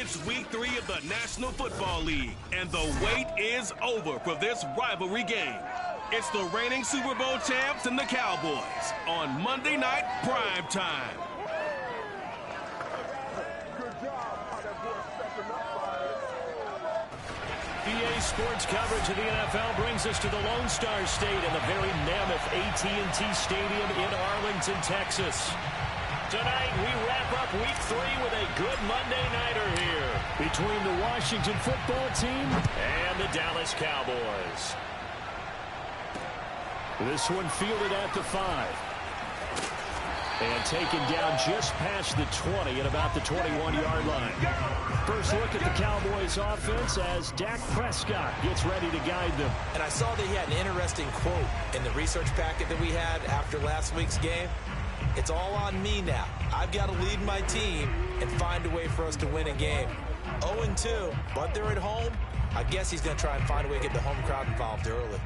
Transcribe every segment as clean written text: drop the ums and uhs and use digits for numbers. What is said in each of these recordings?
It's week 3 of the National Football League, and the wait is over for this rivalry game. It's the reigning Super Bowl champs and the Cowboys on Monday Night Prime Time. EA Sports coverage of the NFL brings us to the Lone Star State in the very mammoth AT&T Stadium in Arlington, Texas. Tonight, we wrap up week 3 with a good Monday nighter here between the Washington football team and the Dallas Cowboys. This one fielded at the 5. And taken down just past the 20 at about the 21-yard line. First look at the Cowboys offense as Dak Prescott gets ready to guide them. And I saw that he had an interesting quote in the research packet that we had after last week's game. It's all on me now. I've got to lead my team and find a way for us to win a game. 0-2, but they're at home. I guess he's going to try and find a way to get the home crowd involved early.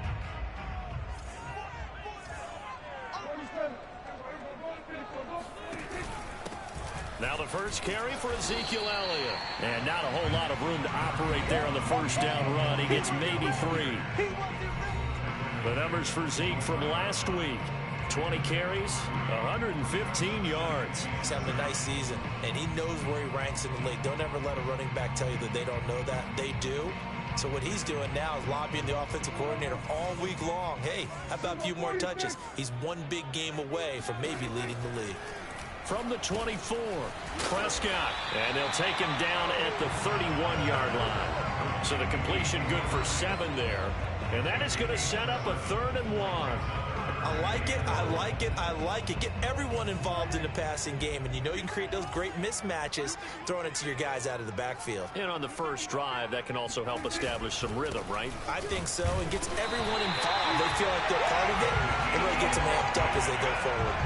Now the first carry for Ezekiel Elliott. And not a whole lot of room to operate there on the first down run. He gets maybe 3. The numbers for Zeke from last week. 20 carries, 115 yards. He's having a nice season, and he knows where he ranks in the league. Don't ever let a running back tell you that they don't know that. They do. So what he's doing now is lobbying the offensive coordinator all week long. Hey, how about a few more touches? He's one big game away from maybe leading the league. From the 24, Prescott. And they'll take him down at the 31-yard line. So the completion good for 7 there. And that is going to set up a 3rd and 1. I like it, I like it, I like it. Get everyone involved in the passing game, and you know you can create those great mismatches throwing it to your guys out of the backfield. And on the first drive, that can also help establish some rhythm, right? I think so. It gets everyone involved. They feel like they're part of it. It really gets them amped up as they go forward.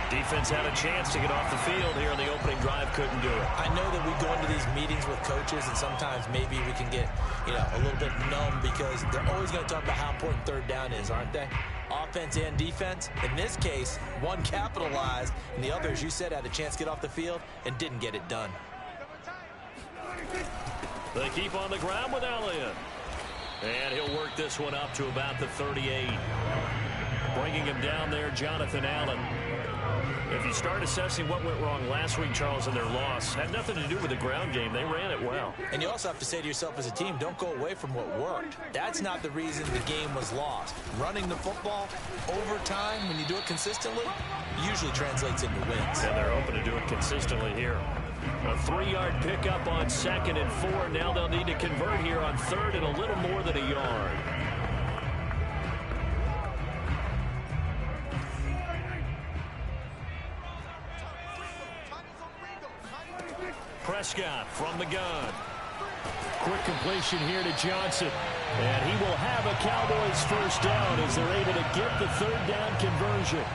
Defense had a chance to get off the field here in the opening drive, couldn't do it. I know that we go into these meetings with coaches, and sometimes maybe we can get, a little bit numb because they're always going to talk about how important 3rd down is, aren't they? Offense and defense. In this case, one capitalized, and the other, as you said, had a chance to get off the field and didn't get it done. They keep on the ground with Elliott. And he'll work this one up to about the 38. Bringing him down there, Jonathan Allen. If you start assessing what went wrong last week, Charles, in their loss, had nothing to do with the ground game. They ran it well. And you also have to say to yourself as a team, don't go away from what worked. That's not the reason the game was lost. Running the football over time, when you do it consistently, usually translates into wins. And they're open to do it consistently here. A 3-yard pickup on 2nd and 4. Now they'll need to convert here on 3rd and a little more than a yard. Prescott from the gun. Quick completion here to Johnson. And he will have a Cowboys first down as they're able to get the 3rd down conversion.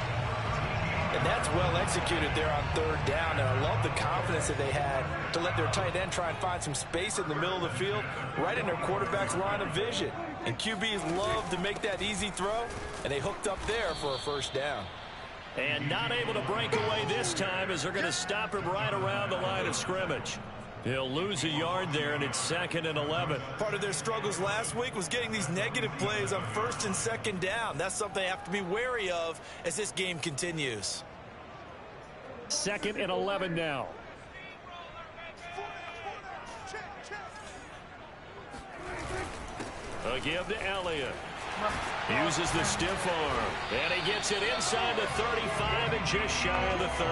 And that's well executed there on 3rd down. And I love the confidence that they had to let their tight end try and find some space in the middle of the field, right in their quarterback's line of vision. And QBs love to make that easy throw, and they hooked up there for a first down. And not able to break away this time as they're going to stop him right around the line of scrimmage. He'll lose a yard there, and it's 2nd and 11. Part of their struggles last week was getting these negative plays on 1st and 2nd down. That's something they have to be wary of as this game continues. 2nd and 11 now. A give to Elliott. Uses the stiff arm. And he gets it inside the 35 and just shy of the 30.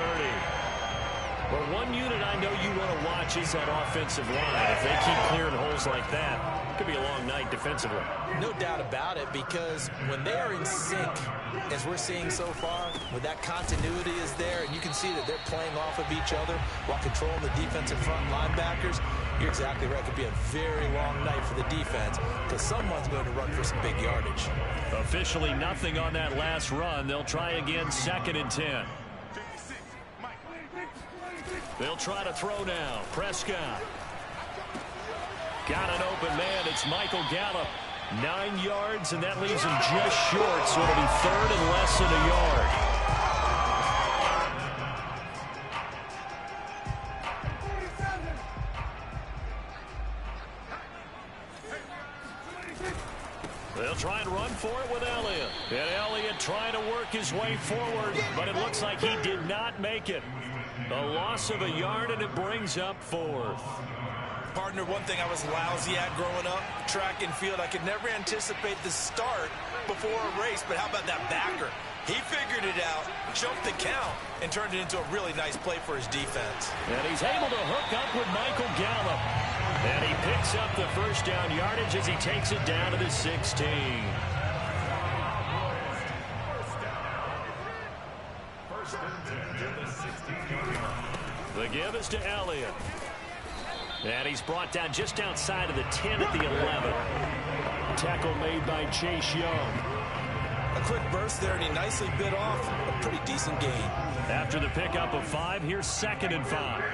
Well, one unit I know you want to watch is that offensive line. If they keep clearing holes like that, it could be a long night defensively. No doubt about it, because when they are in sync, as we're seeing so far, when that continuity is there, and you can see that they're playing off of each other while controlling the defensive front linebackers, you're exactly right. It could be a very long night for the defense because someone's going to run for some big yardage. Officially nothing on that last run. They'll try again 2nd and 10. They'll try to throw now. Prescott. Got an open man. It's Michael Gallup. 9 yards, and that leaves him just short, so it'll be 3rd and less than a yard. try and run for it with Elliott. And Elliott trying to work his way forward, but it looks like he did not make it. A loss of a yard, and it brings up 4th. Partner, one thing I was lousy at growing up, track and field, I could never anticipate the start before a race, but how about that backer? He figured it out, jumped the count, and turned it into a really nice play for his defense. And he's able to hook up with Michael Gallup. And he picks up the first down yardage as he takes it down to the 16. The give is to Elliott. And he's brought down just outside of the 10 at the 11. Tackle made by Chase Young. A quick burst there, and he nicely bit off a pretty decent gain. After the pickup of 5, here's 2nd and 5.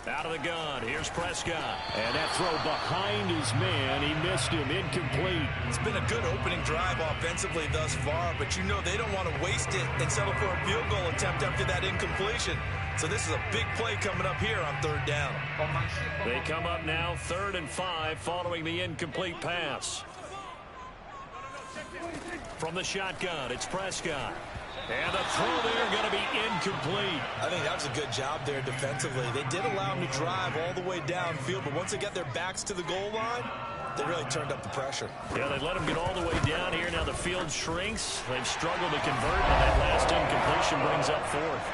Out of the gun, here's Prescott. And that throw behind his man, he missed him, incomplete. It's been a good opening drive offensively thus far, but you know they don't want to waste it and settle for a field goal attempt after that incompletion. So this is a big play coming up here on 3rd down. They come up now 3rd and 5 following the incomplete pass. From the shotgun, it's Prescott. And the throw there going to be incomplete. I think that was a good job there defensively. They did allow him to drive all the way downfield, but once they got their backs to the goal line, they really turned up the pressure. Yeah, they let him get all the way down here. Now the field shrinks. They've struggled to convert, and that last incompletion brings up 4th.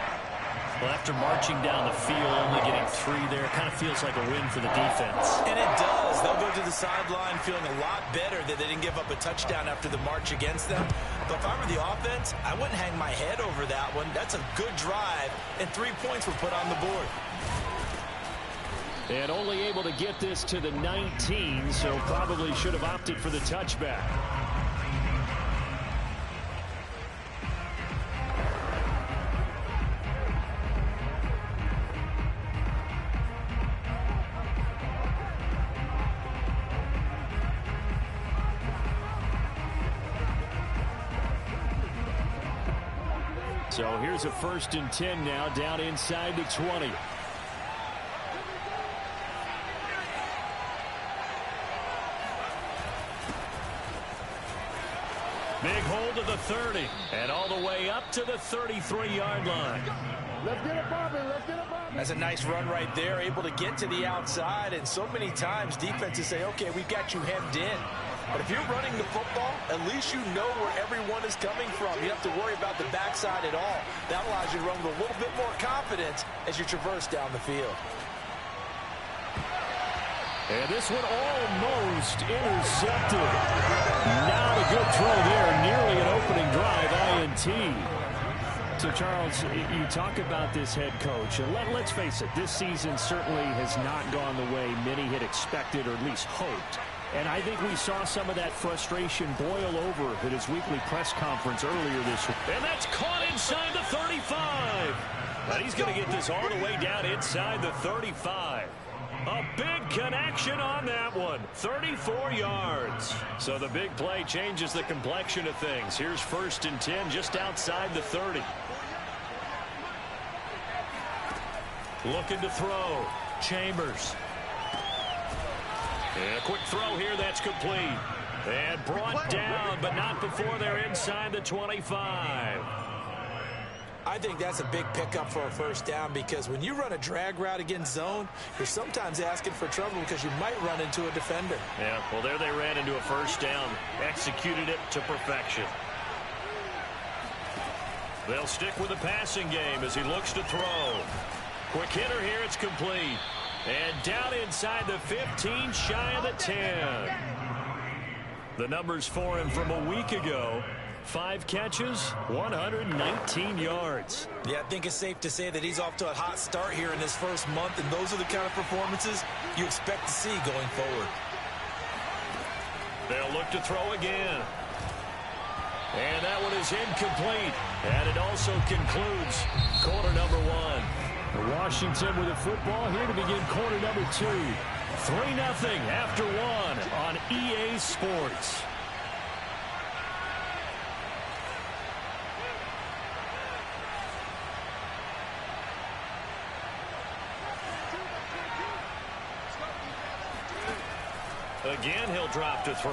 Well, after marching down the field, only getting 3 there, it kind of feels like a win for the defense. And it does. They'll go to the sideline feeling a lot better that they didn't give up a touchdown after the march against them. But if I were the offense, I wouldn't hang my head over that one. That's a good drive, and 3 points were put on the board. And only able to get this to the 19, so probably should have opted for the touchback. So here's a 1st and 10 now, down inside the 20. Big hold of the 30, and all the way up to the 33-yard line. Let's get it popping, let's get it popping. That's a nice run right there, able to get to the outside, and so many times defenses say, okay, we've got you hemmed in. But if you're running the football, at least you know where everyone is coming from. You don't have to worry about the backside at all. That allows you to run with a little bit more confidence as you traverse down the field. And this one almost intercepted. Not a good throw there. Nearly an opening drive, INT. So, Charles, you talk about this head coach. And let's face it, this season certainly has not gone the way many had expected or at least hoped. And I think we saw some of that frustration boil over at his weekly press conference earlier this week. And that's caught inside the 35. But he's going to get this all the way down inside the 35. A big connection on that one. 34 yards. So the big play changes the complexion of things. Here's 1st and 10 just outside the 30. Looking to throw. Chambers. And a quick throw here, that's complete. And brought down, but not before they're inside the 25. I think that's a big pickup for a 1st down, because when you run a drag route against zone, you're sometimes asking for trouble because you might run into a defender. Yeah, well, there they ran into a 1st down. Executed it to perfection. They'll stick with the passing game as he looks to throw. Quick hitter here, it's complete. And down inside the 15, shy of the 10. The numbers for him from a week ago. 5 catches, 119 yards. Yeah, I think it's safe to say that he's off to a hot start here in his first month, and those are the kind of performances you expect to see going forward. They'll look to throw again. And that one is incomplete. And it also concludes quarter number 1. Washington with the football here to begin quarter number 2. 3-0 after 1 on EA Sports. Again, he'll drop to throw.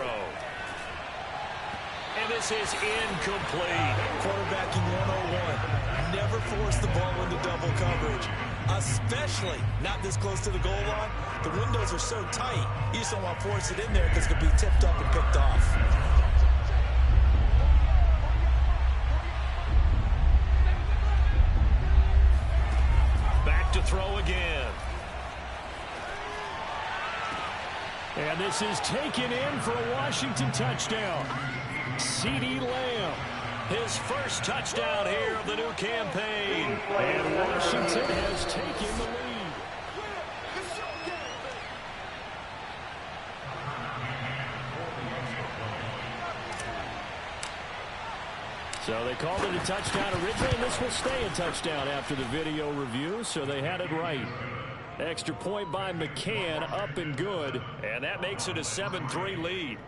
And this is incomplete. Quarterbacking 101. Never force the ball into double coverage, especially not this close to the goal line. The windows are so tight, you just don't want to force it in there because it could be tipped up and picked off. Back to throw again. And this is taken in for a Washington touchdown. CeeDee Lamb, his first touchdown here of the new campaign. And Washington has taken the lead. So they called it a touchdown originally, and this will stay a touchdown after the video review, so they had it right. Extra point by McCann, up and good, and that makes it a 7-3 lead.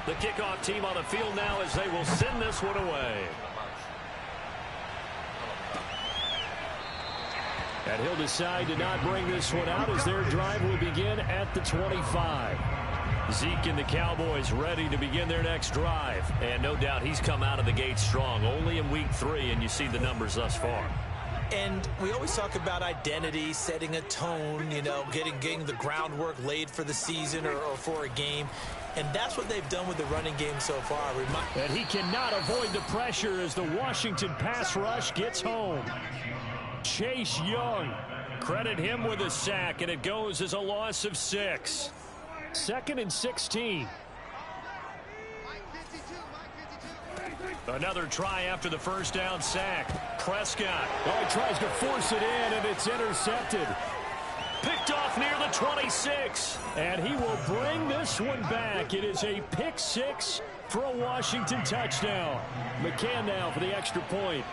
The kickoff team on the field now as they will send this one away. And he'll decide to not bring this one out as their drive will begin at the 25. Zeke and the Cowboys ready to begin their next drive. And no doubt he's come out of the gate strong, only in week 3, and you see the numbers thus far. And we always talk about identity, setting a tone, you know, getting the groundwork laid for the season or for a game. And that's what they've done with the running game so far. And he cannot avoid the pressure as the Washington pass rush gets home. Chase Young, credit him with a sack, and it goes as a loss of 6. 2nd and 16. Another try after the first down sack. Prescott. Oh, he tries to force it in, and it's intercepted. Picked off near the 26. And he will bring this one back. It is a pick 6 for a Washington touchdown. McCann now for the extra point.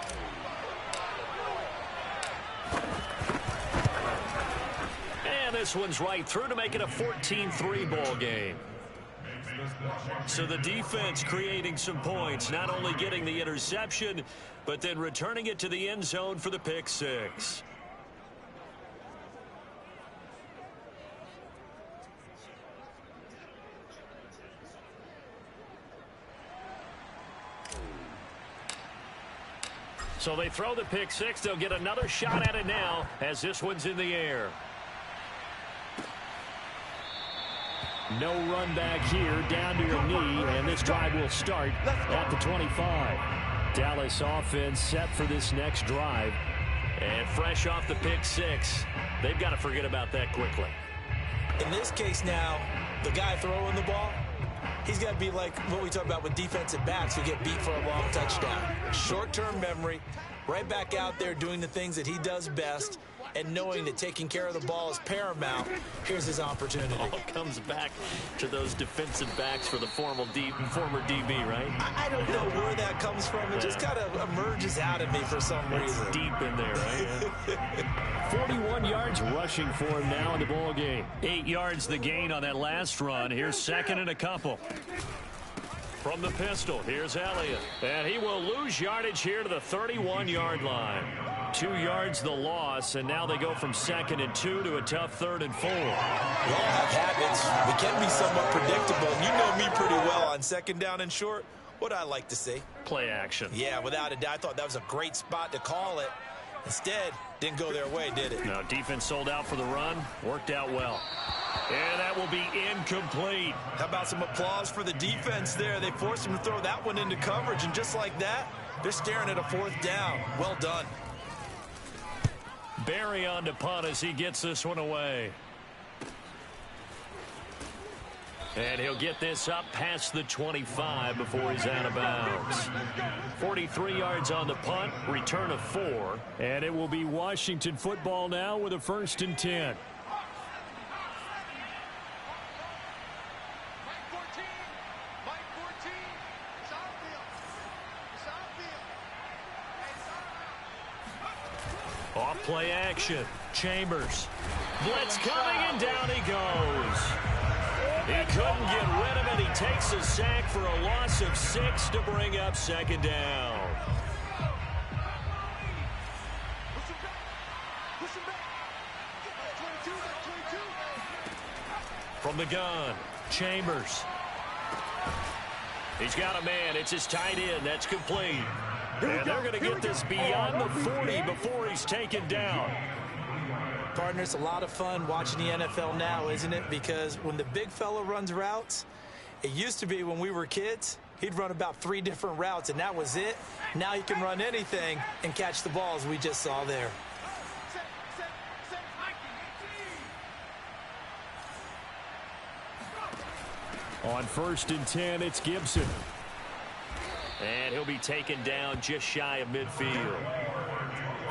And this one's right through to make it a 14-3 ball game. So the defense creating some points, not only getting the interception, but then returning it to the end zone for the pick 6. So they throw the pick 6. They'll get another shot at it now as this one's in the air. No run back here, down to your knee, and this drive will start at the 25. Dallas offense set for this next drive. And fresh off the pick 6, they've got to forget about that quickly. In this case now, the guy throwing the ball, he's got to be like what we talk about with defensive backs who get beat for a long touchdown. Short-term memory, right back out there doing the things that he does best, and knowing that taking care of the ball is paramount. Here's his opportunity. All comes back to those defensive backs for the former DB, right? I don't know where that comes from. It just kind of emerges out of me for some reason. It's deep in there, right? 41 yards rushing for him now in the ball game. 8 yards the gain on that last run. Here's 2nd and a couple. From the pistol, here's Elliott. And he will lose yardage here to the 31-yard line. 2 yards the loss, and now they go from 2nd and 2 to a tough 3rd and 4. We all have habits. We can be somewhat predictable. And you know me pretty well on 2nd down and short. What I like to see? Play action. Yeah, without a doubt. I thought that was a great spot to call it. Instead, didn't go their way, did it? No, defense sold out for the run. Worked out well. And that will be incomplete. How about some applause for the defense there? They forced him to throw that one into coverage, and just like that, they're staring at a 4th down. Well done. Barry on to punt as he gets this one away. And he'll get this up past the 25 before he's out of bounds. 43 yards on the punt, return of 4. And it will be Washington football now with a 1st and 10. Off play action. Chambers. Blitz coming, and down he goes. He couldn't get rid of it. He takes a sack for a loss of 6 to bring up second down. From the gun, Chambers. He's got a man. It's his tight end. That's complete. And they're going to get this beyond the 40 before he's taken down. Partner, it's a lot of fun watching the NFL now, isn't it? Because when the big fella runs routes, it used to be when we were kids, he'd run about 3 different routes, and that was it. Now he can run anything and catch the ball, as we just saw there. On 1st and 10, it's Gibson. And he'll be taken down just shy of midfield.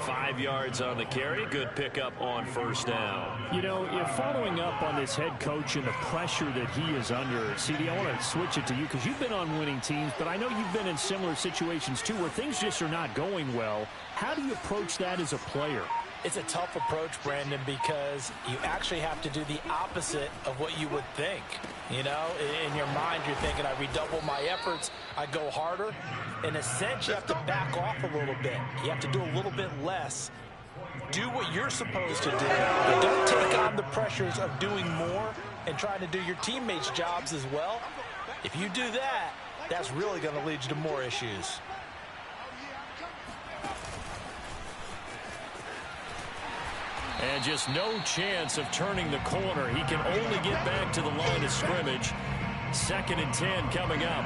5 yards on the carry. Good pickup on 1st down. You know, if following up on this head coach and the pressure that he is under, CD, I want to switch it to you because you've been on winning teams, but I know you've been in similar situations too where things just are not going well. How do you approach that as a player? It's a tough approach, Brandon, because you actually have to do the opposite of what you would think. You know, in your mind, you're thinking, I redouble my efforts, I go harder. In a sense, you have to back off a little bit. You have to do a little bit less. Do what you're supposed to do, but don't take on the pressures of doing more and trying to do your teammates' jobs as well. If you do that, that's really going to lead you to more issues. And just no chance of turning the corner. He can only get back to the line of scrimmage. 2nd and 10 coming up.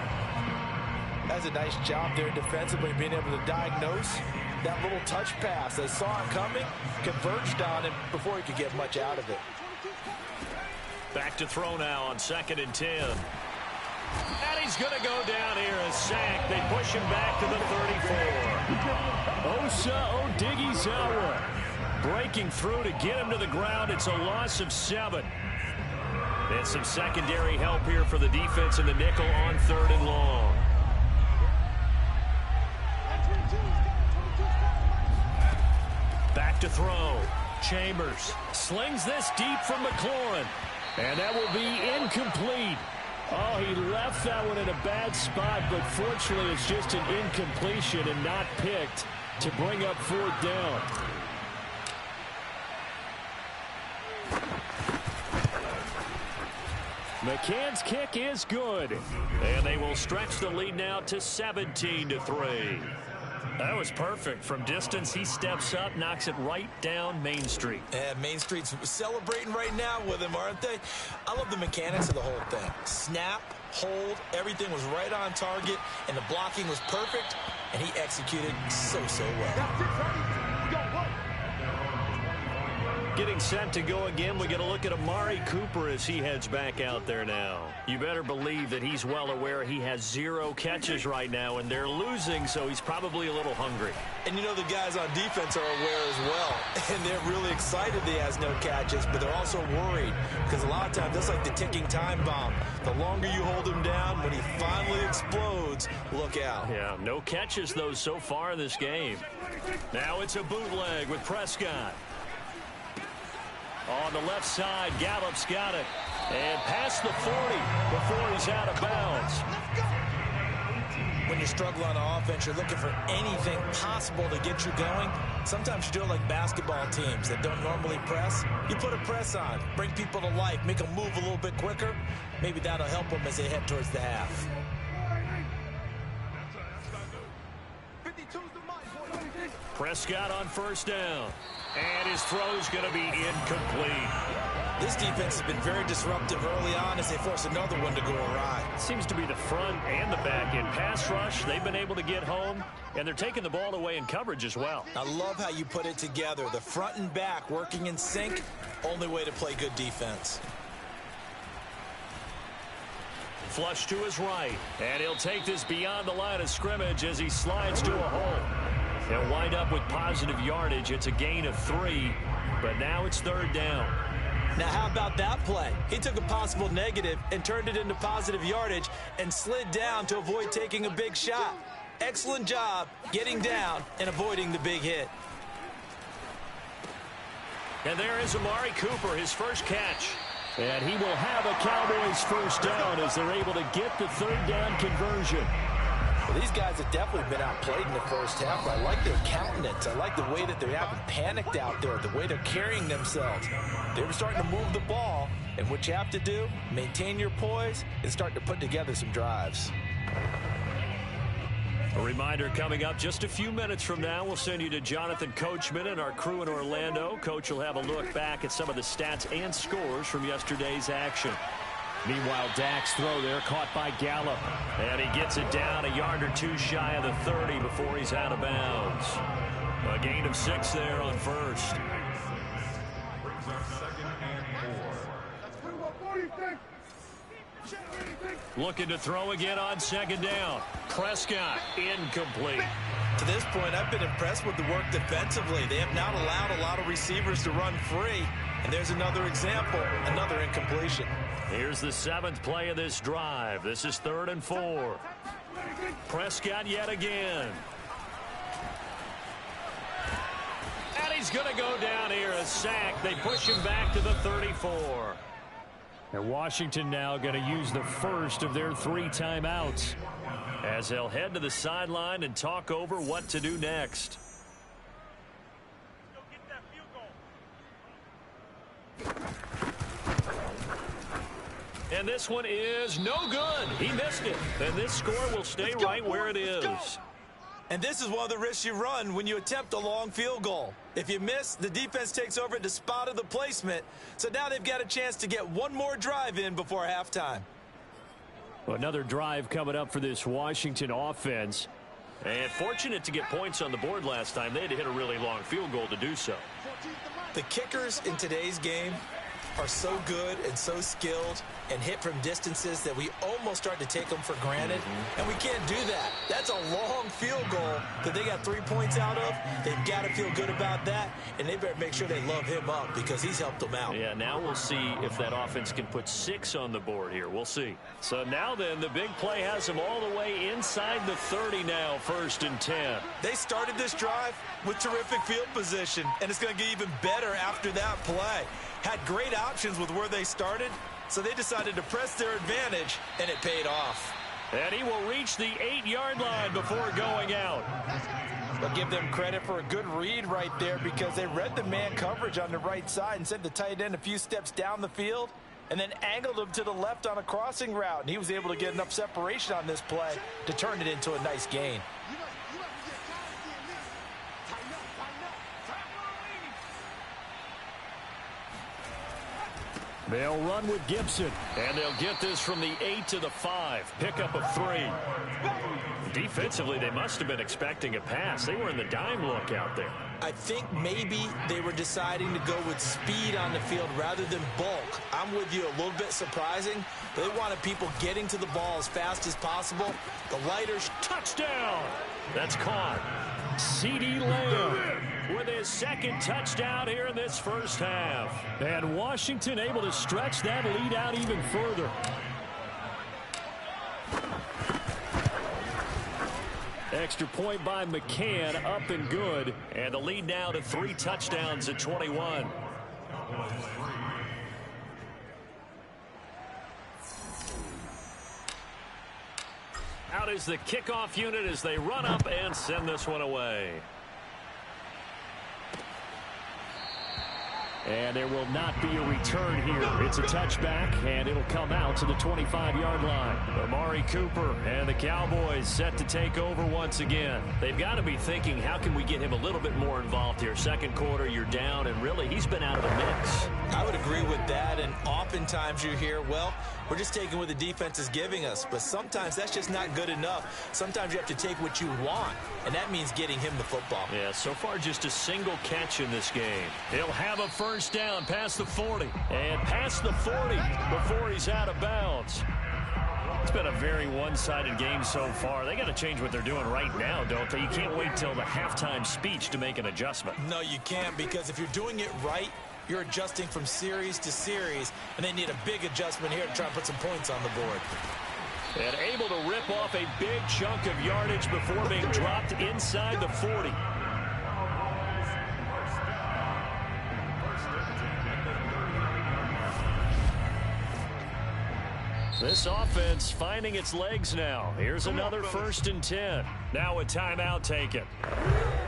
That's a nice job there defensively, being able to diagnose that little touch pass. They saw him coming, converged on him before he could get much out of it. Back to throw now on 2nd and 10. And he's going to go down here, a sack. They push him back to the 34. Osa Odighizuwa breaking through to get him to the ground. It's a loss of 7. And some secondary help here for the defense in the nickel on 3rd and long. Back to throw. Chambers slings this deep from McLaurin. And that will be incomplete. Oh, he left that one in a bad spot, but fortunately it's just an incompletion and not picked to bring up 4th down. McCann's kick is good. And they will stretch the lead now to 17-3. That was perfect. From distance, he steps up, knocks it right down Main Street. And Main Street's celebrating right now with him, aren't they? I love the mechanics of the whole thing. Snap, hold, everything was right on target, and the blocking was perfect, and he executed so well. Getting set to go again. We get a look at Amari Cooper as he heads back out there now. You better believe that he's well aware he has 0 catches right now, and they're losing, so he's probably a little hungry. And you know the guys on defense are aware as well, and they're really excited that he has no catches, but they're also worried because a lot of times that's like the ticking time bomb. The longer you hold him down, when he finally explodes, look out. Yeah, no catches, though, so far in this game. Now it's a bootleg with Prescott. On the left side, Gallup's got it. And past the 40 before he's out of bounds. When you struggle on offense, you're looking for anything possible to get you going. Sometimes you do it like basketball teams that don't normally press. You put a press on, bring people to life, make them move a little bit quicker. Maybe that'll help them as they head towards the half. Prescott on 1st down. And his throw's going to be incomplete. This defense has been very disruptive early on as they force another one to go awry. Seems to be the front and the back end pass rush. They've been able to get home, and they're taking the ball away in coverage as well. I love how you put it together. The front and back working in sync. Only way to play good defense. Flush to his right, and he'll take this beyond the line of scrimmage as he slides to a hole. They'll wind up with positive yardage. It's a gain of 3, but now it's 3rd down. Now, how about that play? He took a possible negative and turned it into positive yardage and slid down to avoid taking a big shot. Excellent job getting down and avoiding the big hit. And there is Amari Cooper, his first catch. And he will have a Cowboys first down as they're able to get the third down conversion. Well, these guys have definitely been outplayed in the first half. I like their countenance. I like the way that they haven't panicked out there, the way they're carrying themselves. They were starting to move the ball, and what you have to do, maintain your poise and start to put together some drives. A reminder coming up just a few minutes from now, we'll send you to Jonathan Coachman and our crew in Orlando. Coach will have a look back at some of the stats and scores from yesterday's action. Meanwhile, Dak's throw there caught by Gallup. And he gets it down a yard or two shy of the 30 before he's out of bounds. A gain of 6 there on first. Looking to throw again on second down. Prescott incomplete. To this point, I've been impressed with the work defensively. They have not allowed a lot of receivers to run free. And there's another example, another incompletion. Here's the 7th play of this drive. This is 3rd and 4. Prescott yet again. And he's going to go down here, a sack. They push him back to the 34. And Washington now going to use the first of their 3 timeouts, as they'll head to the sideline and talk over what to do next. And this one is no good. He missed it. And this score will stay right where it is. And this is one of the risks you run when you attempt a long field goal. If you miss, the defense takes over the spot of the placement. So now they've got a chance to get one more drive in before halftime. Another drive coming up for this Washington offense. And fortunate to get points on the board last time. They had to hit a really long field goal to do so. The kickers in today's game are so good and so skilled and hit from distances that we almost start to take them for granted. And we can't do that. That's a long field goal that they got 3 points out of. They've got to feel good about that, and they better make sure they love him up because he's helped them out. Yeah, now we'll see if that offense can put 6 on the board here. We'll see. So now then, the big play has them all the way inside the 30 now, 1st and 10. They started this drive with terrific field position, and it's going to get even better after that play. Had great options with where they started, so they decided to press their advantage, and it paid off. And he will reach the 8-yard line before going out. I'll give them credit for a good read right there because they read the man coverage on the right side and sent the tight end a few steps down the field and then angled him to the left on a crossing route. And he was able to get enough separation on this play to turn it into a nice gain. They'll run with Gibson. And they'll get this from the 8 to the 5. Pickup of 3. Defensively, they must have been expecting a pass. They were in the dime look out there. I think maybe they were deciding to go with speed on the field rather than bulk. I'm with you, a little bit surprising. They wanted people getting to the ball as fast as possible. The lighters, touchdown. That's caught. CeeDee Lamb with his 2nd touchdown here in this first half. And Washington able to stretch that lead out even further. Extra point by McCann, up and good. And the lead now to 3 touchdowns at 21. Out is the kickoff unit as they run up and send this one away. And there will not be a return here. It's a touchback, and it'll come out to the 25-yard line. Amari Cooper and the Cowboys set to take over once again. They've got to be thinking, how can we get him a little bit more involved here? Second quarter, you're down, and really, he's been out of the mix. I would agree with that, and oftentimes you hear, well, we're just taking what the defense is giving us. But sometimes that's just not good enough. Sometimes you have to take what you want, and that means getting him the football. Yeah, so far just a single catch in this game. He'll have a first down past the 40. And past the 40 before he's out of bounds. It's been a very one-sided game so far. They got to change what they're doing right now, don't they? You can't wait till the halftime speech to make an adjustment. No, you can't, because if you're doing it right, you're adjusting from series to series, and they need a big adjustment here to try and put some points on the board. And able to rip off a big chunk of yardage before being dropped inside the 40. This offense finding its legs now. Here's another 1st and 10. Now a timeout taken.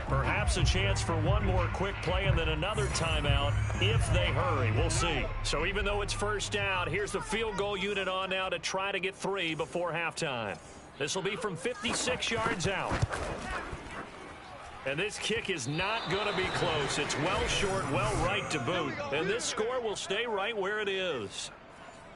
Perhaps a chance for one more quick play and then another timeout if they hurry. We'll see. So even though it's 1st down, here's the field goal unit on now to try to get 3 before halftime. This will be from 56 yards out. And this kick is not going to be close. It's well short, well right to boot. And this score will stay right where it is.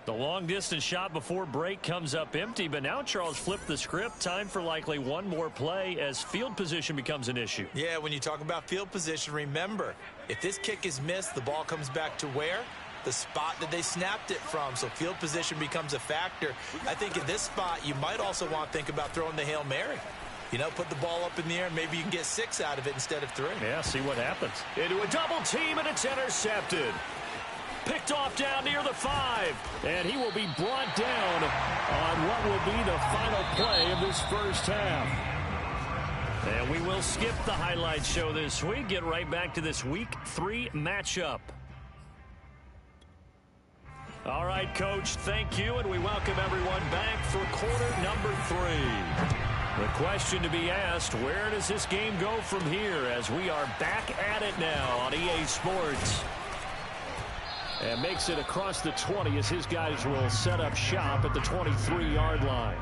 The long-distance shot before break comes up empty, but now Charles flipped the script. Time for likely one more play as field position becomes an issue. Yeah, when you talk about field position, remember, if this kick is missed, the ball comes back to where? The spot that they snapped it from. So field position becomes a factor. I think in this spot, you might also want to think about throwing the Hail Mary. You know, put the ball up in the air, and maybe you can get 6 out of it instead of 3. Yeah, see what happens. Into a double team, and it's intercepted. Picked off down near the 5. And he will be brought down on what will be the final play of this 1st half. And we will skip the highlight show this week. Get right back to this Week 3 matchup. All right, Coach, thank you, and we welcome everyone back for quarter number 3. The question to be asked, where does this game go from here as we are back at it now on EA Sports? And makes it across the 20 as his guys will set up shop at the 23-yard line.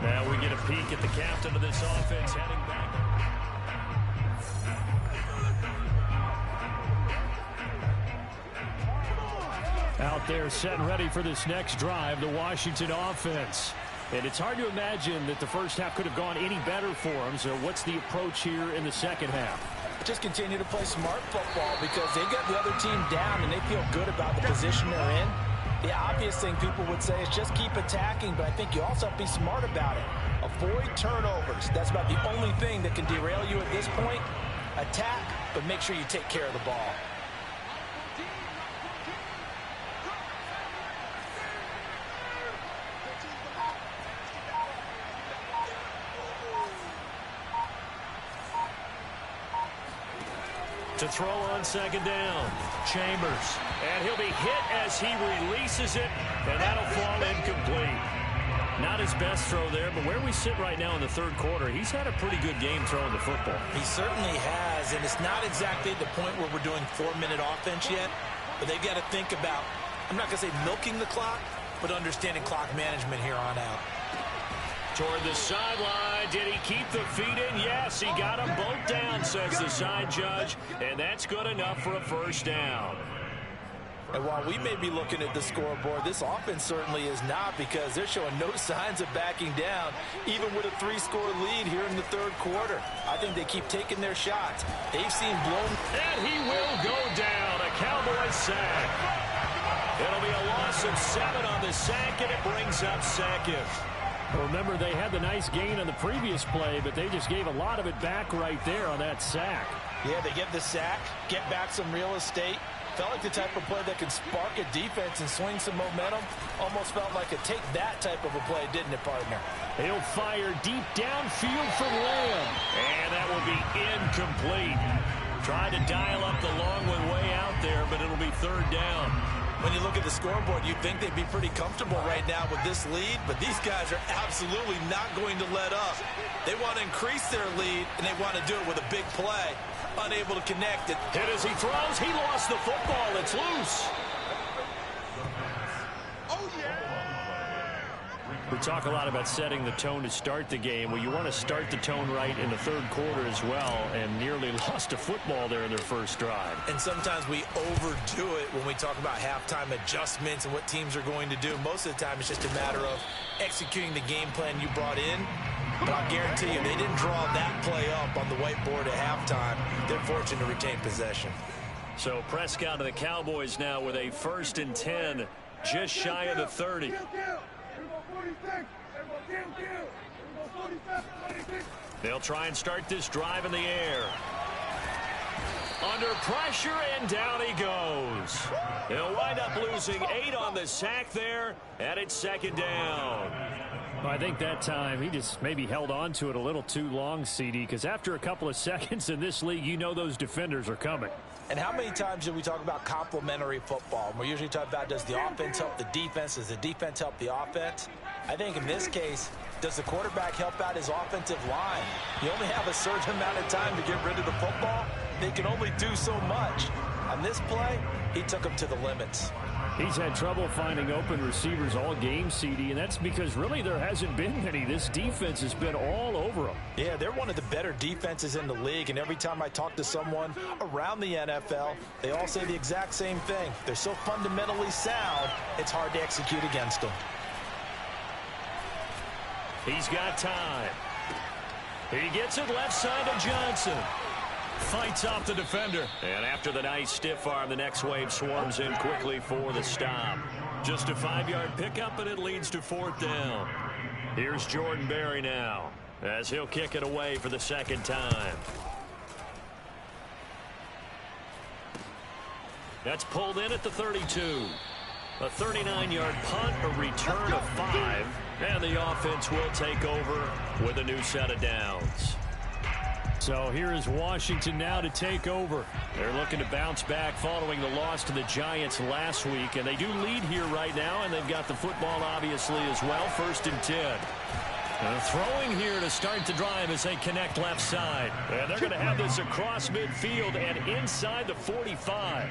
Now we get a peek at the captain of this offense heading back. Out there set and ready for this next drive, the Washington offense. And it's hard to imagine that the 1st half could have gone any better for them. So what's the approach here in the 2nd half? Just continue to play smart football because they got the other team down and they feel good about the position they're in. The obvious thing people would say is just keep attacking, but I think you also have to be smart about it. Avoid turnovers. That's about the only thing that can derail you at this point. Attack, but make sure you take care of the ball. To throw on 2nd down, Chambers. And he'll be hit as he releases it, and that'll fall incomplete. Not his best throw there, but where we sit right now in the 3rd quarter, he's had a pretty good game throwing the football. He certainly has, and it's not exactly the point where we're doing 4-minute offense yet, but they've got to think about, I'm not going to say milking the clock, but understanding clock management here on out. Toward the sideline. Did he keep the feet in? Yes, he got them both down, says the side judge, and that's good enough for a 1st down. And while we may be looking at the scoreboard, this offense certainly is not because they're showing no signs of backing down, even with a 3-score lead here in the 3rd quarter. I think they keep taking their shots. They've seen blown. And he will go down. A Cowboys sack. It'll be a loss of 7 on the sack, and it brings up 2nd. Remember, they had the nice gain on the previous play, but they just gave a lot of it back right there on that sack. Yeah, they get the sack, get back some real estate. Felt like the type of play that can spark a defense and swing some momentum. Almost felt like a take that type of a play, didn't it, partner? He'll fire deep downfield from Lamb. And that will be incomplete. Tried to dial up the long one way out there, but it'll be 3rd down. When you look at the scoreboard, you'd think they'd be pretty comfortable right now with this lead, but these guys are absolutely not going to let up. They want to increase their lead, and they want to do it with a big play. Unable to connect it. Hit as he throws. He lost the football. It's loose. We talk a lot about setting the tone to start the game. Well, you want to start the tone right in the 3rd quarter as well, and nearly lost a football there in their 1st drive. And sometimes we overdo it when we talk about halftime adjustments and what teams are going to do. Most of the time, it's just a matter of executing the game plan you brought in. But I'll guarantee you, they didn't draw that play up on the whiteboard at halftime. They're fortunate to retain possession. So Prescott of the Cowboys now with a 1st and 10, just shy of the 30. They'll try and start this drive in the air. Under pressure, and down he goes. They'll wind up losing 8 on the sack there, and it's 2nd down. Well, I think that time he just maybe held on to it a little too long, CD, because after a couple of seconds in this league, you know those defenders are coming. And how many times do we talk about complementary football? We're usually talking about, does the offense help the defense? Does the defense help the offense? I think in this case, does the quarterback help out his offensive line? You only have a certain amount of time to get rid of the football. They can only do so much. On this play, he took him to the limits. He's had trouble finding open receivers all game, CD, and that's because really there hasn't been many. This defense has been all over them. Yeah, they're one of the better defenses in the league, and every time I talk to someone around the NFL, they all say the exact same thing. They're so fundamentally sound, it's hard to execute against them. He's got time. He gets it left side to Johnson. Fights off the defender. And after the nice stiff arm, the next wave swarms in quickly for the stop. Just a 5-yard pickup, and it leads to 4th down. Here's Jordan Berry now, as he'll kick it away for the second time. That's pulled in at the 32. A 39-yard punt, a return of 5, and the offense will take over with a new set of downs. So here is Washington now to take over. They're looking to bounce back following the loss to the Giants last week, and they do lead here right now, and they've got the football obviously as well. 1st and 10. Throwing here to start the drive as they connect left side. And they're going to have this across midfield and inside the 45.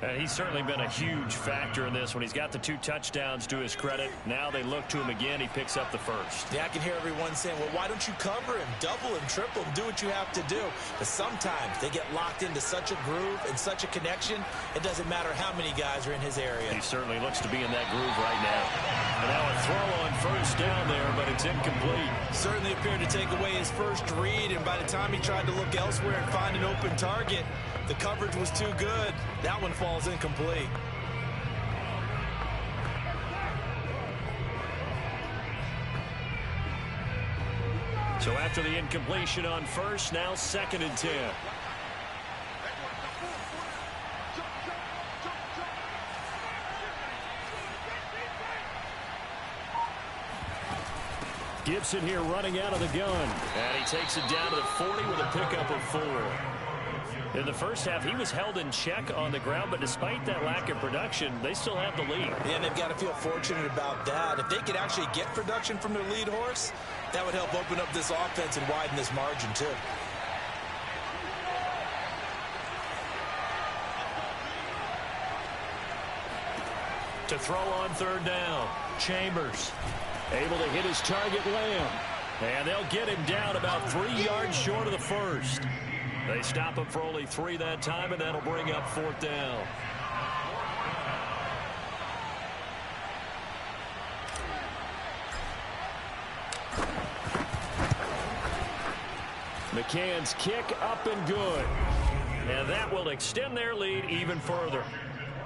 And he's certainly been a huge factor in this when he's got the 2 touchdowns to his credit. Now they look to him again. He picks up the 1st. Yeah, I can hear everyone saying, well, why don't you cover him, double him, triple him, do what you have to do. But sometimes they get locked into such a groove and such a connection, it doesn't matter how many guys are in his area. He certainly looks to be in that groove right now. And now a throw on 1st down there, but it's incomplete. Certainly appeared to take away his first read, and by the time he tried to look elsewhere and find an open target, the coverage was too good. That one falls incomplete. So after the incompletion on 1st, now 2nd and 10. Gibson here running out of the gun. And he takes it down to the 40 with a pickup of 4. In the first half, he was held in check on the ground, but despite that lack of production, they still have the lead. Yeah, and they've got to feel fortunate about that. If they could actually get production from their lead horse, that would help open up this offense and widen this margin, too. To throw on 3rd down, Chambers. Able to hit his target, Lamb. And they'll get him down about 3 yards short of the 1st. They stop him for only 3 that time, and that'll bring up 4th down. McCann's kick up and good. And that will extend their lead even further.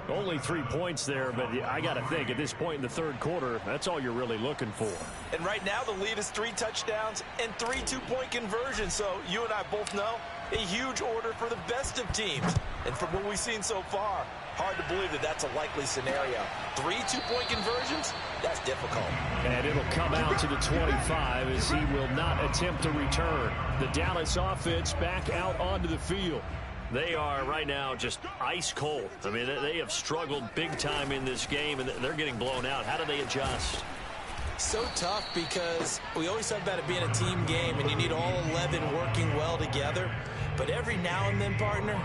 Only 3 points there, but I got to think at this point in the 3rd quarter, that's all you're really looking for. And right now the lead is 3 touchdowns and 3 2-point conversions. So you and I both know a huge order for the best of teams. And from what we've seen so far, hard to believe that that's a likely scenario. 3 2-point conversions? That's difficult. And it'll come out to the 25 as he will not attempt to return. The Dallas offense back out onto the field. They are right now just ice cold. I mean, they have struggled big time in this game, and they're getting blown out. How do they adjust? So tough because we always talk about it being a team game, and you need all 11 working well together. But every now and then, partner,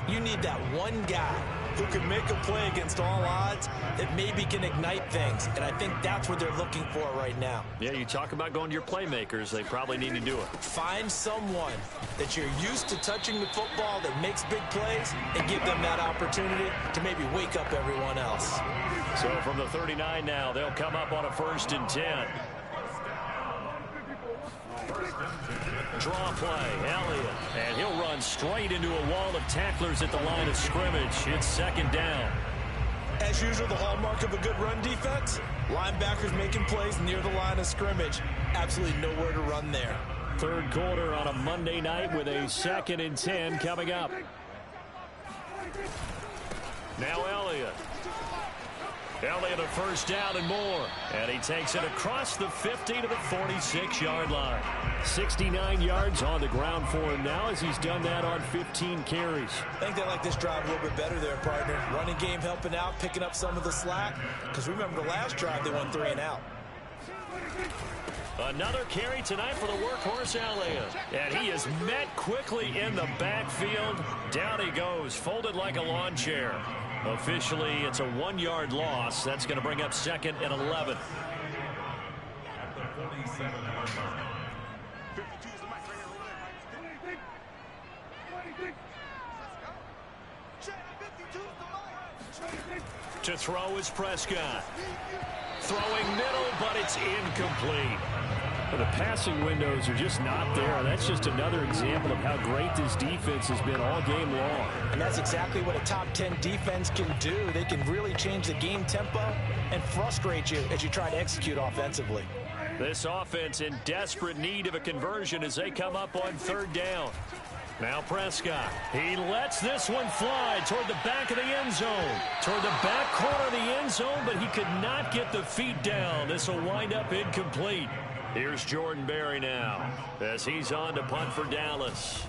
you need that one guy who can make a play against all odds that maybe can ignite things. And I think that's what they're looking for right now. Yeah, you talk about going to your playmakers. They probably need to do it. Find someone that you're used to touching the football that makes big plays and give them that opportunity to maybe wake up everyone else. So from the 39 now, they'll come up on a 1st and 10. Draw play, Elliott, and he'll run straight into a wall of tacklers at the line of scrimmage. It's 2nd down. As usual, the hallmark of a good run defense, linebackers making plays near the line of scrimmage. Absolutely nowhere to run there. 3rd quarter on a Monday night with a 2nd and 10 coming up. Now Elliott. Elliott a first down and more. And he takes it across the 50 to the 46-yard line. 69 yards on the ground for him now as he's done that on 15 carries. I think they like this drive a little bit better there, partner. Running game helping out, picking up some of the slack. Because remember the last drive, they won 3 and out. Another carry tonight for the workhorse Elliott. And he is met quickly in the backfield. Down he goes, folded like a lawn chair. Officially, it's a 1-yard loss. That's going to bring up 2nd and 11. To throw is Prescott. Throwing middle, but it's incomplete. Well, the passing windows are just not there. That's just another example of how great this defense has been all game long. And that's exactly what a top 10 defense can do. They can really change the game tempo and frustrate you as you try to execute offensively. This offense in desperate need of a conversion as they come up on 3rd down. Now Prescott. He lets this one fly toward the back of the end zone. Toward the back corner of the end zone, but he could not get the feet down. This will wind up incomplete. Here's Jordan Berry now as he's on to punt for Dallas.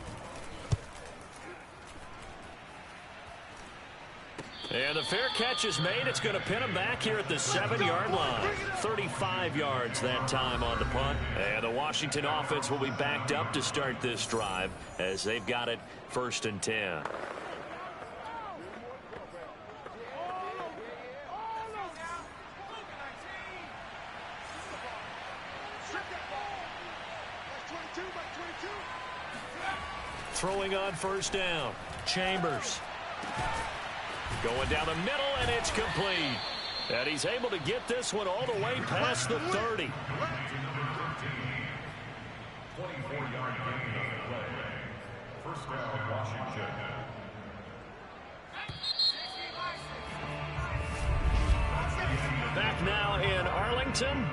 And the fair catch is made. It's going to pin him back here at the 7-yard line. 35 yards that time on the punt. And the Washington offense will be backed up to start this drive as they've got it 1st and 10. Throwing on 1st down. Chambers. Going down the middle, and it's complete. And he's able to get this one all the way past the 30. 24-yard gain on the play. 1st down, Washington. Back now in Arlington.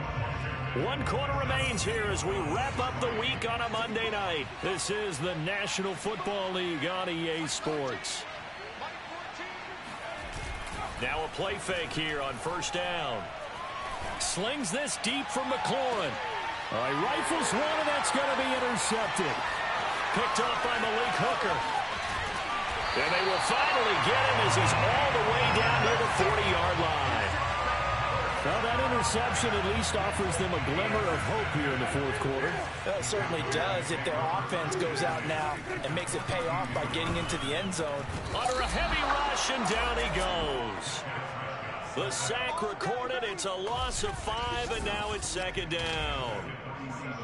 1 quarter remains here as we wrap up the week on a Monday night. This is the National Football League on EA Sports. Now a play fake here on 1st down. Slings this deep from McLaurin. All right, rifles one, and that's going to be intercepted. Picked off by Malik Hooker. And they will finally get him as he's all the way down near the 40-yard line. Well, that interception at least offers them a glimmer of hope here in the 4th quarter. It certainly does if their offense goes out now and makes it pay off by getting into the end zone. Under a heavy rush, and down he goes. The sack recorded. It's a loss of 5, and now it's 2nd down.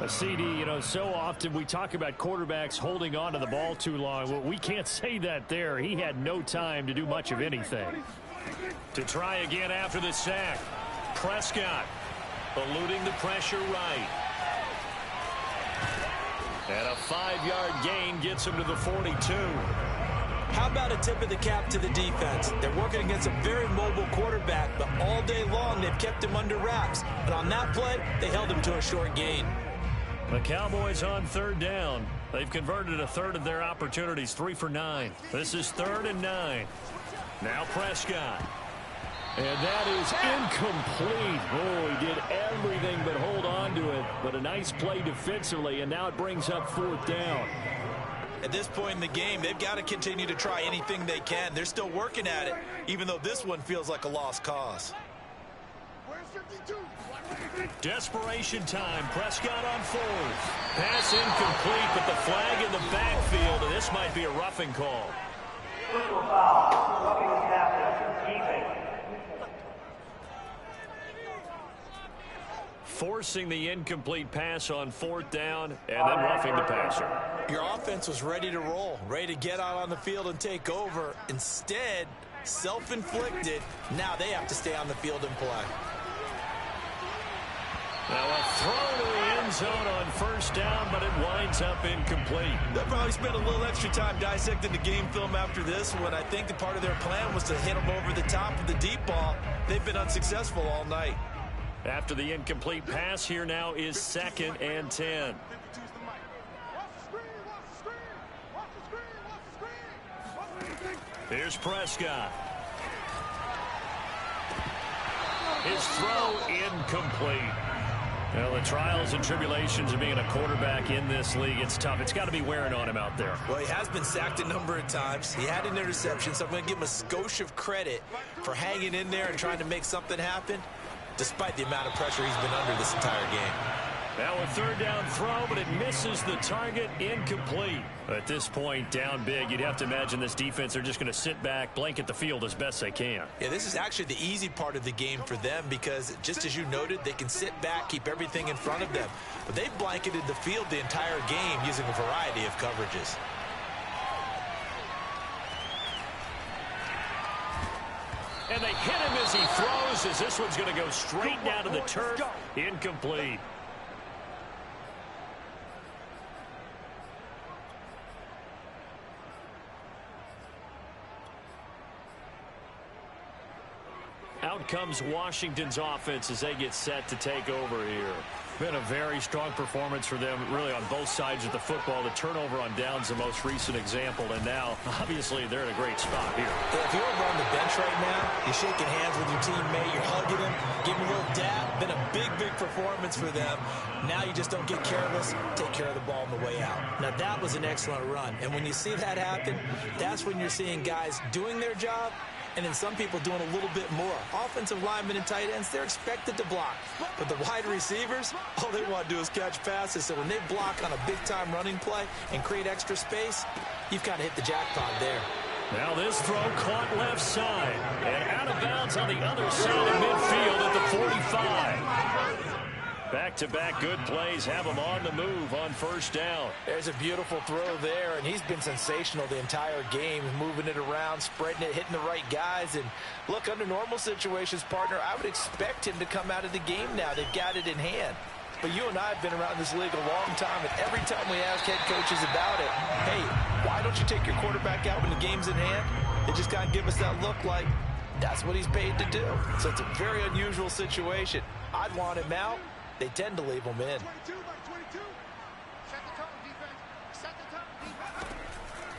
A CD, you know, so often we talk about quarterbacks holding on to the ball too long. Well, we can't say that there. He had no time to do much of anything. To try again after the sack. Prescott eluding the pressure right. And a 5-yard gain gets him to the 42. How about a tip of the cap to the defense? They're working against a very mobile quarterback, but all day long they've kept him under wraps. And on that play, they held him to a short gain. The Cowboys on 3rd down. They've converted a third of their opportunities, 3 for 9. This is 3rd and 9. Now Prescott. And that is incomplete. Oh, he did everything but hold on to it. But a nice play defensively, and now it brings up 4th down. At this point in the game, they've got to continue to try anything they can. They're still working at it, even though this one feels like a lost cause. Desperation time. Prescott on 4th. Pass incomplete, but the flag in the backfield, and this might be a roughing call. Forcing the incomplete pass on 4th down and then roughing the passer. Your offense was ready to roll, ready to get out on the field and take over. Instead, self-inflicted. Now they have to stay on the field and play. Now a throw to the end zone on 1st down, but it winds up incomplete. They'll probably spend a little extra time dissecting the game film after this one. I think the part of their plan was to hit them over the top of the deep ball. They've been unsuccessful all night. After the incomplete pass, here now is 2nd and 10. Here's Prescott. His throw incomplete. Well, the trials and tribulations of being a quarterback in this league, it's tough. It's got to be wearing on him out there. Well, he has been sacked a number of times. He had an interception, so I'm going to give him a skosh of credit for hanging in there and trying to make something happen, despite the amount of pressure he's been under this entire game. Now a third down throw, but it misses the target, incomplete. At this point, down big, you'd have to imagine this defense, they're just going to sit back, blanket the field as best they can. Yeah, this is actually the easy part of the game for them because, just as you noted, they can sit back, keep everything in front of them. But they've blanketed the field the entire game using a variety of coverages. And they hit him as he throws, as this one's going to go straight down to the turf, incomplete. Out comes Washington's offense as they get set to take over here. Been a very strong performance for them, really, on both sides of the football. The turnover on downs, the most recent example, and now, obviously, they're in a great spot here. Yeah, if you're over on the bench right now, you're shaking hands with your teammate, you're hugging him, giving him a little dab. Been a big, big performance for them. Now you just don't get careless, take care of the ball on the way out. Now, that was an excellent run, and when you see that happen, that's when you're seeing guys doing their job, and then some people doing a little bit more. Offensive linemen and tight ends, they're expected to block. But the wide receivers, all they want to do is catch passes. So when they block on a big-time running play and create extra space, you've kind of hit the jackpot there. Now this throw caught left side. And out of bounds on the other side of midfield at the 45. Back-to-back good plays have him on the move on first down. There's a beautiful throw there, and he's been sensational the entire game, moving it around, spreading it, hitting the right guys. And look, under normal situations, partner, I would expect him to come out of the game now. They've got it in hand. But you and I have been around this league a long time, and every time we ask head coaches about it, hey, why don't you take your quarterback out when the game's in hand? They just kind of give us that look like that's what he's paid to do. So it's a very unusual situation. I'd want him out. They tend to leave him in.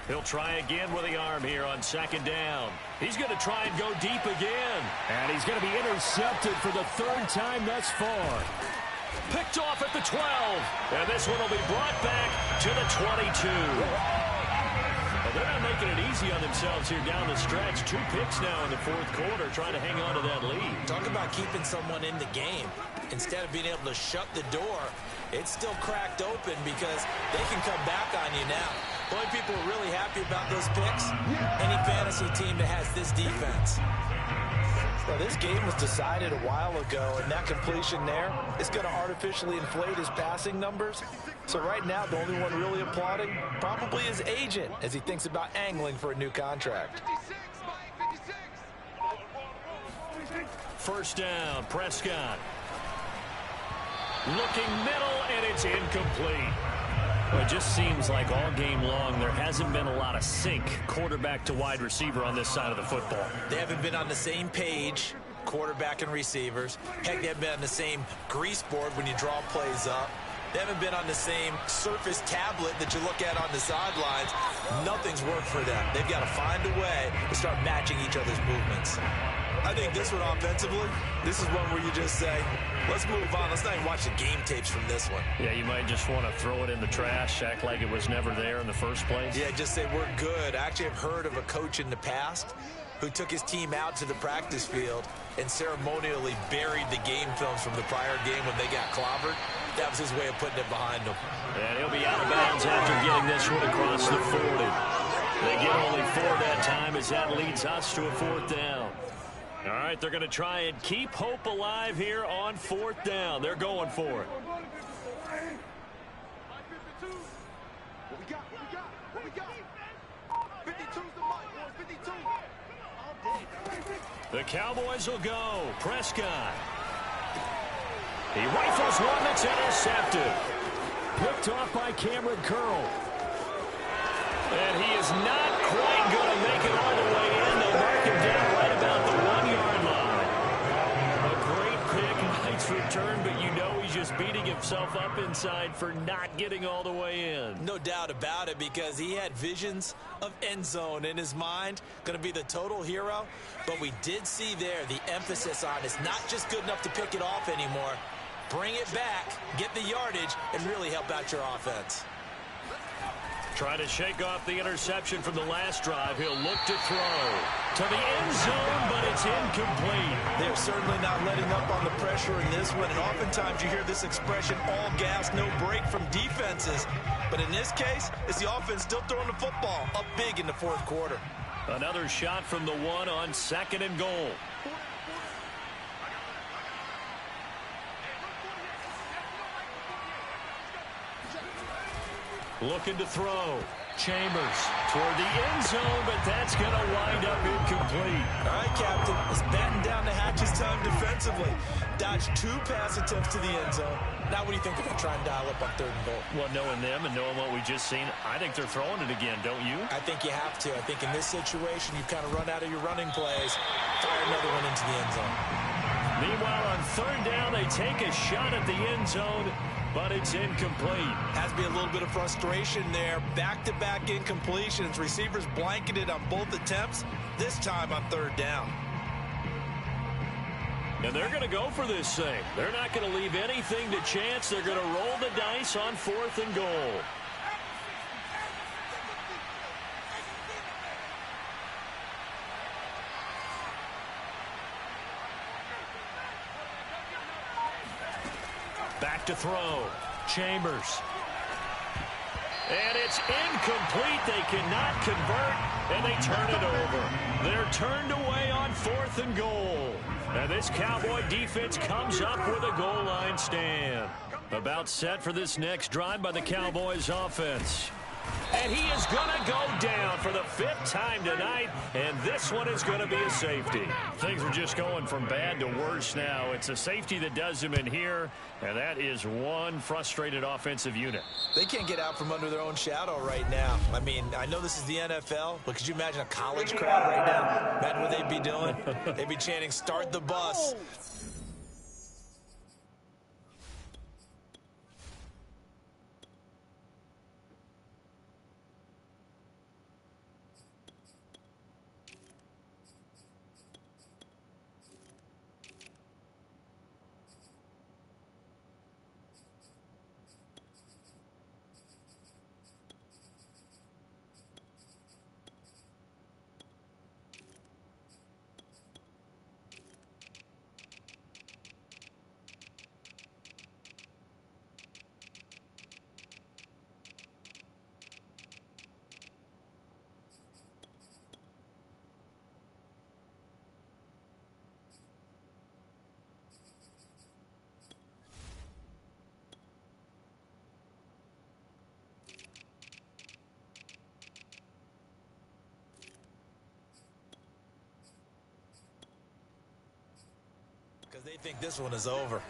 He'll try again with the arm here on second down. He's going to try and go deep again. And he's going to be intercepted for the third time thus far. Picked off at the 12. And this one will be brought back to the 22. Well, they're not making it easy on themselves here down the stretch. 2 picks now in the fourth quarter, trying to hang on to that lead. Talk about keeping someone in the game. Instead of being able to shut the door, it's still cracked open because they can come back on you now. The only people who are really happy about those picks, any fantasy team that has this defense. Well, this game was decided a while ago, and that completion there is going to artificially inflate his passing numbers. So right now, the only one really applauding probably his agent as he thinks about angling for a new contract. First down, Prescott. Looking middle, and it's incomplete. Well, it just seems like all game long there hasn't been a lot of sync quarterback to wide receiver on this side of the football. They haven't been on the same page, quarterback and receivers. Heck, they haven't been on the same grease board when you draw plays up. They haven't been on the same surface tablet that you look at on the sidelines. Nothing's worked for them. They've got to find a way to start matching each other's movements. I think this one offensively, this is one where you just say, let's move on. Let's not even watch the game tapes from this one. Yeah, you might just want to throw it in the trash, act like it was never there in the first place. Yeah, just say we're good. I actually have heard of a coach in the past who took his team out to the practice field and ceremonially buried the game films from the prior game when they got clobbered. That was his way of putting it behind him. And he'll be out of bounds after getting this one across the 40. They get only 4 that time as that leads us to a 4th down. All right, they're going to try and keep hope alive here on 4th down. They're going for it. The Cowboys will go. Prescott. He rifles one that's intercepted. Picked off by Cameron Curl. And he is not quite going to make it all the way in. They'll mark him down right about the 1-yard line. A great pick, nice return, but you know he's just beating himself up inside for not getting all the way in. No doubt about it, because he had visions of end zone in his mind. Going to be the total hero. But we did see there the emphasis on it's not just good enough to pick it off anymore. Bring it back, get the yardage, and really help out your offense. Trying to shake off the interception from the last drive. He'll look to throw to the end zone, but it's incomplete. They're certainly not letting up on the pressure in this one, and oftentimes you hear this expression, all gas, no break from defenses. But in this case, it's the offense still throwing the football up big in the fourth quarter. Another shot from the one on 2nd and goal. Looking to throw. Chambers toward the end zone, but that's going to wind up incomplete. All right, Captain. It's batten down the hatches time defensively. Dodged 2 pass attempts to the end zone. Now what do you think about trying to dial up on 3rd and goal? Well, knowing them and knowing what we just seen, I think they're throwing it again, don't you? I think you have to. I think in this situation, you kind of run out of your running plays. Fire another one into the end zone. Meanwhile, on 3rd down, they take a shot at the end zone, but it's incomplete. Has to be a little bit of frustration there. Back-to-back incompletions. Receivers blanketed on both attempts, this time on 3rd down. And they're going to go for this thing. They're not going to leave anything to chance. They're going to roll the dice on 4th and goal. Back to throw. Chambers. And it's incomplete. They cannot convert, and they turn it over. They're turned away on 4th and goal. And this Cowboy defense comes up with a goal line stand. About set for this next drive by the Cowboys offense. And he is going to go down for the 5th time tonight, and this one is going to be a safety. Things are just going from bad to worse now. It's a safety that does him in here, and that is one frustrated offensive unit. They can't get out from under their own shadow right now. I mean, I know this is the NFL, but could you imagine a college crowd right now? Imagine what they'd be doing. They'd be chanting, "Start the bus." Because they think this one is over.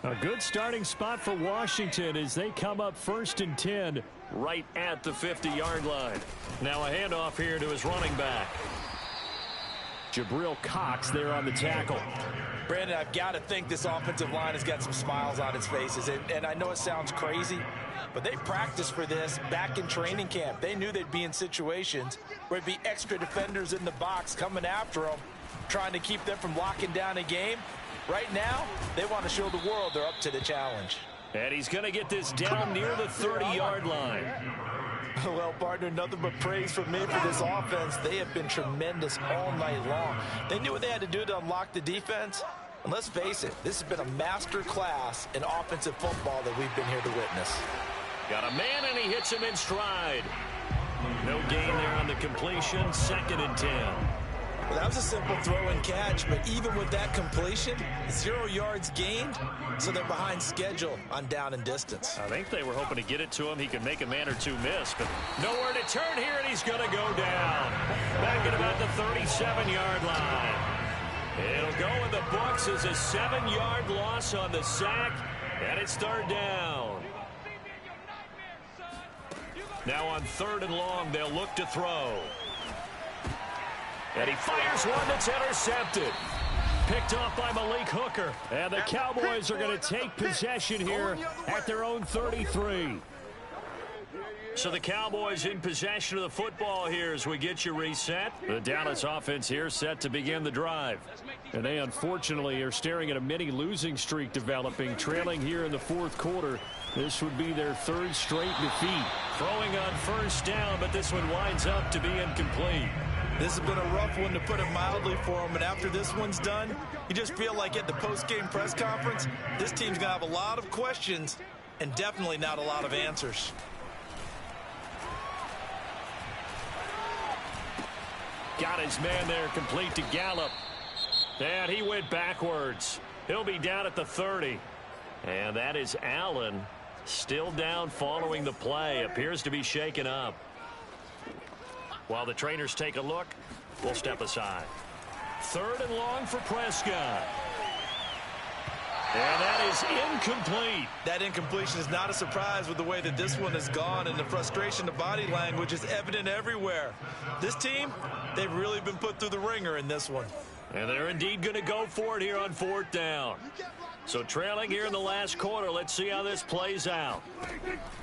A good starting spot for Washington as they come up 1st and 10 right at the 50-yard line. Now a handoff here to his running back. Jabril Cox there on the tackle. Brandon, I've got to think this offensive line has got some smiles on its faces. And I know it sounds crazy, but they practiced for this back in training camp. They knew they'd be in situations where there'd be extra defenders in the box coming after them, trying to keep them from locking down a game. Right now, they want to show the world they're up to the challenge. And he's going to get this down near the 30-yard line. Well, partner, nothing but praise from me for this offense. They have been tremendous all night long. They knew what they had to do to unlock the defense. And let's face it, this has been a master class in offensive football that we've been here to witness. Got a man, and he hits him in stride. No gain there on the completion. 2nd and 10. Well, that was a simple throw and catch, but even with that completion, 0 yards gained, so they're behind schedule on down and distance. I think they were hoping to get it to him. He could make a man or two miss, but nowhere to turn here, and he's going to go down. Back at about the 37-yard line. It'll go in the books as a 7-yard loss on the sack, and it's 3rd down. Now on 3rd and long, they'll look to throw. And he fires one that's intercepted. picked off by Malik Hooker. And the Cowboys are going to take possession here at their own 33. So the Cowboys in possession of the football here as we get you reset. The Dallas offense here set to begin the drive. And they unfortunately are staring at a mini losing streak developing, trailing here in the fourth quarter. This would be their third straight defeat. Throwing on first down, but this one winds up to be incomplete. This has been a rough one, to put it mildly, for them. And after this one's done, you just feel like at the post-game press conference, this team's going to have a lot of questions and definitely not a lot of answers. Got his man there, complete to Gallup. And he went backwards. He'll be down at the 30. And that is Allen, still down following the play. Appears to be shaken up. While the trainers take a look, we'll step aside. 3rd and long for Prescott. And that is incomplete. That incompletion is not a surprise with the way that this one has gone, and the frustration, the body language is evident everywhere. This team, they've really been put through the ringer in this one. And they're indeed going to go for it here on 4th down. So trailing here in the last quarter, let's see how this plays out.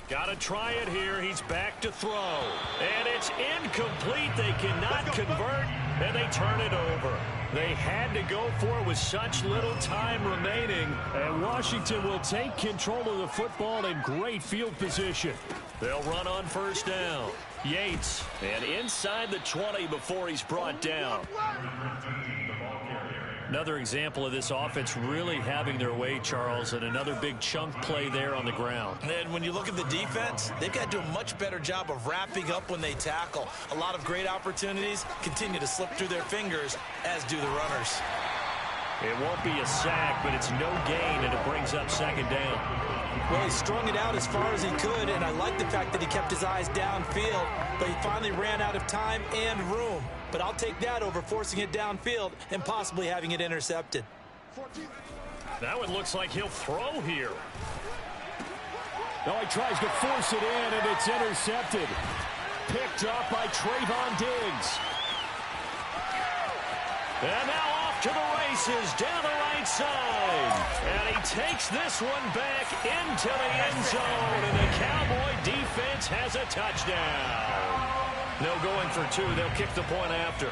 Got to try it here. He's back to throw. And it's incomplete. They cannot convert, and they turn it over. They had to go for it with such little time remaining. And Washington will take control of the football in great field position. They'll run on first down. Yates, and inside the 20 before he's brought down. Another example of this offense really having their way, Charles, and another big chunk play there on the ground. And when you look at the defense, they've got to do a much better job of wrapping up when they tackle. A lot of great opportunities continue to slip through their fingers, as do the runners. It won't be a sack, but it's no gain, and it brings up 2nd down. Well, he strung it out as far as he could, and I like the fact that he kept his eyes downfield, but he finally ran out of time and room. But I'll take that over forcing it downfield and possibly having it intercepted. That one looks like he'll throw here. Now he tries to force it in, and it's intercepted. Picked up by Trayvon Diggs. And now off to the races down the right side. And he takes this one back into the end zone. And the Cowboy defense has a touchdown. No going for 2. They'll kick the point after.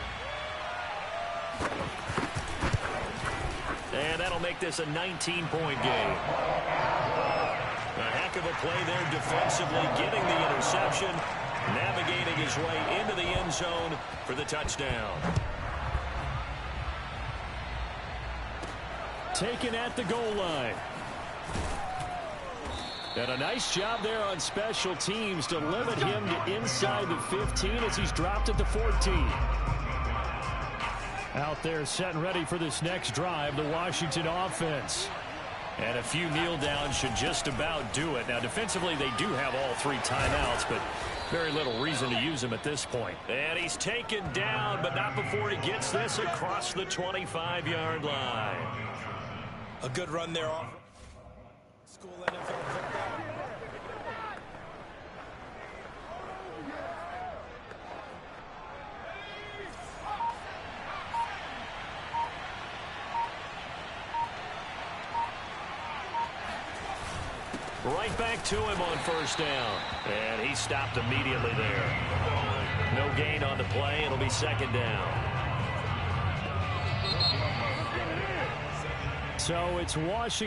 And that'll make this a 19-point game. A heck of a play there defensively, getting the interception, navigating his way into the end zone for the touchdown. Taken at the goal line. And a nice job there on special teams to limit him to inside the 15 as he's dropped at the 14. Out there set and ready for this next drive, the Washington offense. And a few kneel downs should just about do it. Now, defensively, they do have all 3 timeouts, but very little reason to use them at this point. And he's taken down, but not before he gets this across the 25-yard line. A good run there off school NFL football. Right back to him on first down. And he stopped immediately there. No gain on the play. It'll be 2nd down. So it's Washington.